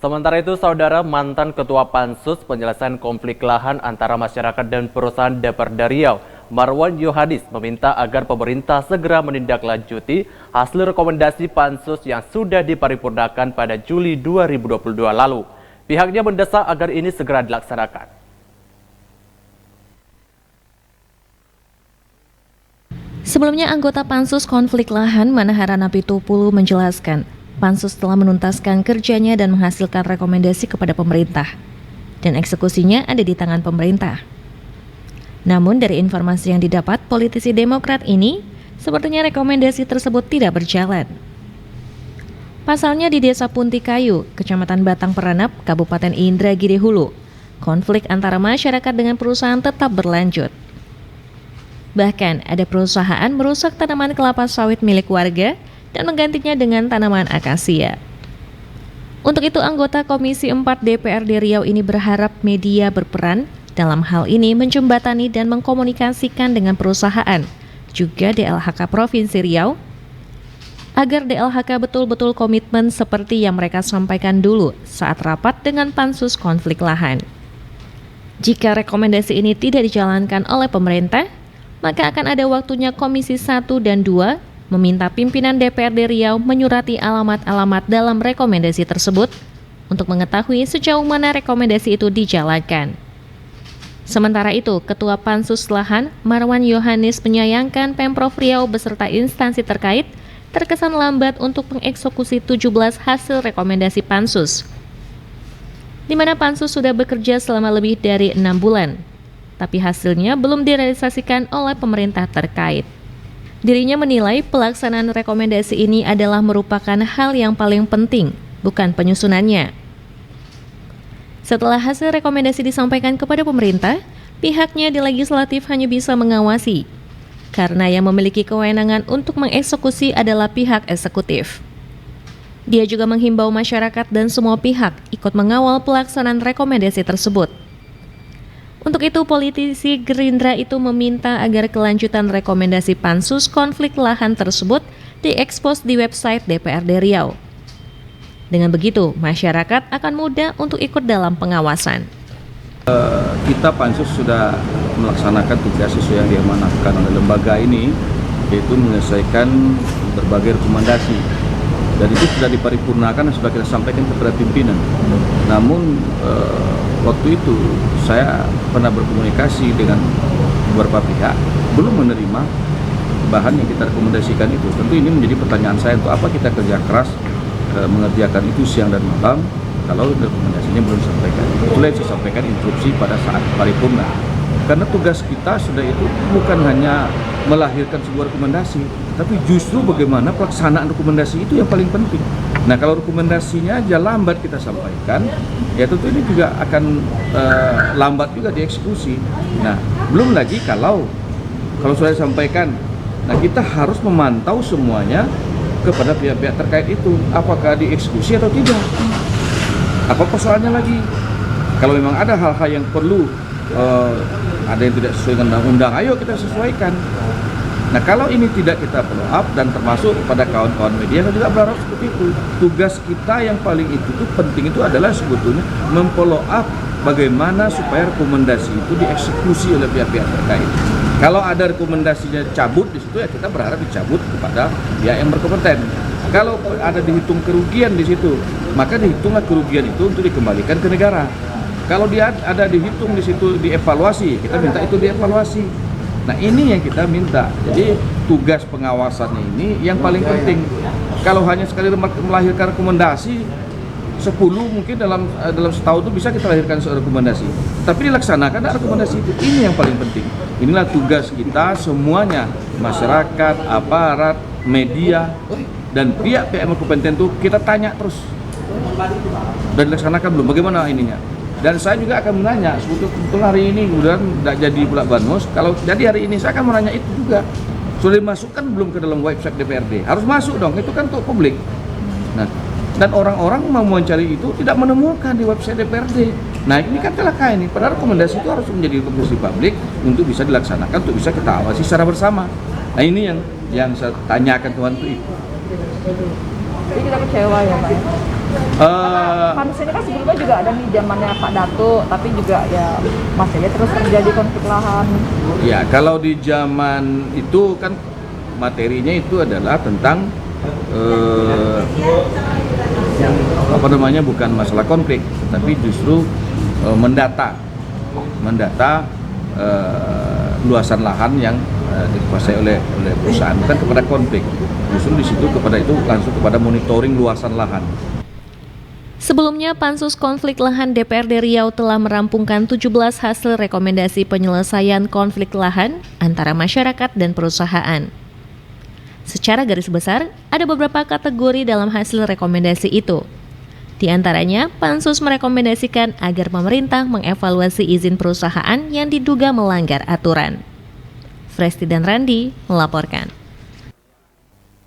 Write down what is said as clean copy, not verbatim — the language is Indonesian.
Sementara itu, saudara, mantan Ketua Pansus Penyelesaian Konflik Lahan antara masyarakat dan perusahaan Dprd Riau, Marwan Yohanis, meminta agar pemerintah segera menindaklanjuti hasil rekomendasi Pansus yang sudah diparipurnakan pada Juli 2022 lalu. Pihaknya mendesak agar ini segera dilaksanakan. Sebelumnya, anggota Pansus Konflik Lahan Manahara Napitupulu menjelaskan, Pansus telah menuntaskan kerjanya dan menghasilkan rekomendasi kepada pemerintah, dan eksekusinya ada di tangan pemerintah. Namun dari informasi yang didapat, politisi Demokrat ini, sepertinya rekomendasi tersebut tidak berjalan. Pasalnya di Desa Puntikayu, Kecamatan Batang Peranap, Kabupaten Indragiri Hulu, konflik antara masyarakat dengan perusahaan tetap berlanjut. Bahkan ada perusahaan merusak tanaman kelapa sawit milik warga dan menggantinya dengan tanaman akasia. Untuk itu, anggota Komisi 4 DPRD Riau ini berharap media berperan dalam hal ini menjembatani dan mengkomunikasikan dengan perusahaan, juga DLHK Provinsi Riau, agar DLHK betul-betul komitmen seperti yang mereka sampaikan dulu saat rapat dengan Pansus Konflik Lahan. Jika rekomendasi ini tidak dijalankan oleh pemerintah, maka akan ada waktunya Komisi 1 dan 2 meminta pimpinan DPRD Riau menyurati alamat-alamat dalam rekomendasi tersebut untuk mengetahui sejauh mana rekomendasi itu dijalankan. Sementara itu, Ketua Pansus Lahan Marwan Yohanis menyayangkan Pemprov Riau beserta instansi terkait terkesan lambat untuk mengeksekusi 17 hasil rekomendasi Pansus, di mana Pansus sudah bekerja selama lebih dari 6 bulan, tapi hasilnya belum direalisasikan oleh pemerintah terkait. Dirinya menilai pelaksanaan rekomendasi ini adalah merupakan hal yang paling penting, bukan penyusunannya. Setelah hasil rekomendasi disampaikan kepada pemerintah, pihaknya di legislatif hanya bisa mengawasi, karena yang memiliki kewenangan untuk mengeksekusi adalah pihak eksekutif. Dia juga menghimbau masyarakat dan semua pihak ikut mengawal pelaksanaan rekomendasi tersebut. Untuk itu, politisi Gerindra itu meminta agar kelanjutan rekomendasi Pansus Konflik Lahan tersebut diekspos di website DPRD Riau. Dengan begitu, masyarakat akan mudah untuk ikut dalam pengawasan. Kita Pansus sudah melaksanakan tugas sesuai yang diamanahkan oleh lembaga ini, yaitu menyelesaikan berbagai rekomendasi. Dan itu sudah diparipurnakan dan sudah kita sampaikan kepada pimpinan. Namun waktu itu saya pernah berkomunikasi dengan beberapa pihak, belum menerima bahan yang kita rekomendasikan itu. Tentu ini menjadi pertanyaan saya, untuk apa kita kerja keras mengerjakan itu siang dan malam kalau rekomendasinya belum disampaikan. Itulah yang saya sampaikan instruksi pada saat paripurna. Karena tugas kita sudah itu bukan hanya melahirkan sebuah rekomendasi, tapi justru bagaimana pelaksanaan rekomendasi itu yang paling penting. Nah, kalau rekomendasinya aja lambat kita sampaikan, ya tentu ini juga akan lambat juga dieksekusi. Nah, belum lagi kalau sudah disampaikan, nah kita harus memantau semuanya kepada pihak-pihak terkait itu, apakah dieksekusi atau tidak. Apa persoalannya lagi? Kalau memang ada hal-hal yang perlu ada yang tidak sesuai dengan undang-undang, ayo kita sesuaikan. Nah, kalau ini tidak kita follow up dan termasuk kepada kawan-kawan media, saya juga berharap seperti itu. Tugas kita yang paling penting itu adalah sebetulnya memfollow up bagaimana supaya rekomendasi itu dieksekusi oleh pihak-pihak terkait. Kalau ada rekomendasinya cabut di situ, ya kita berharap dicabut kepada pihak yang berkompeten. Kalau ada dihitung kerugian di situ, maka dihitunglah kerugian itu untuk dikembalikan ke negara. Kalau dia ada dihitung di situ, dievaluasi, kita minta itu dievaluasi. Nah, ini yang kita minta. Jadi tugas pengawasannya ini yang paling penting. Kalau hanya sekali melahirkan rekomendasi 10 mungkin dalam setahun itu bisa kita lahirkan rekomendasi. Tapi dilaksanakan rekomendasi itu. Ini yang paling penting. Inilah tugas kita semuanya, masyarakat, aparat, media, dan pihak-pihak yang berkompeten itu kita tanya terus. Dan dilaksanakan belum? Bagaimana ininya? Dan saya juga akan menanya, sebetulnya hari ini kemudian tidak jadi pula Banmus, kalau jadi hari ini saya akan menanya itu juga. Sudah dimasukkan belum ke dalam website DPRD? Harus masuk dong, itu kan untuk publik. Nah, dan orang-orang mau mencari itu tidak menemukan di website DPRD. Nah, ini kan celaka ini, padahal rekomendasi itu harus menjadi rekomendasi publik untuk bisa dilaksanakan, untuk bisa kita awasi secara bersama. Nah, ini yang saya tanyakan Tuhan itu. Jadi kita kecewa ya Pak? pansus ini kan sebelumnya juga ada nih zamannya Pak Dato, tapi juga ya masih aja terus terjadi konflik lahan. Ya, kalau di zaman itu kan materinya itu adalah tentang bukan masalah konflik, tapi justru mendata luasan lahan yang dikuasai oleh perusahaan, bukan kepada konflik. Justru di situ langsung kepada monitoring luasan lahan. Sebelumnya, Pansus Konflik Lahan DPRD Riau telah merampungkan 17 hasil rekomendasi penyelesaian konflik lahan antara masyarakat dan perusahaan. Secara garis besar, ada beberapa kategori dalam hasil rekomendasi itu. Di antaranya, Pansus merekomendasikan agar pemerintah mengevaluasi izin perusahaan yang diduga melanggar aturan. Fresti dan Randi melaporkan.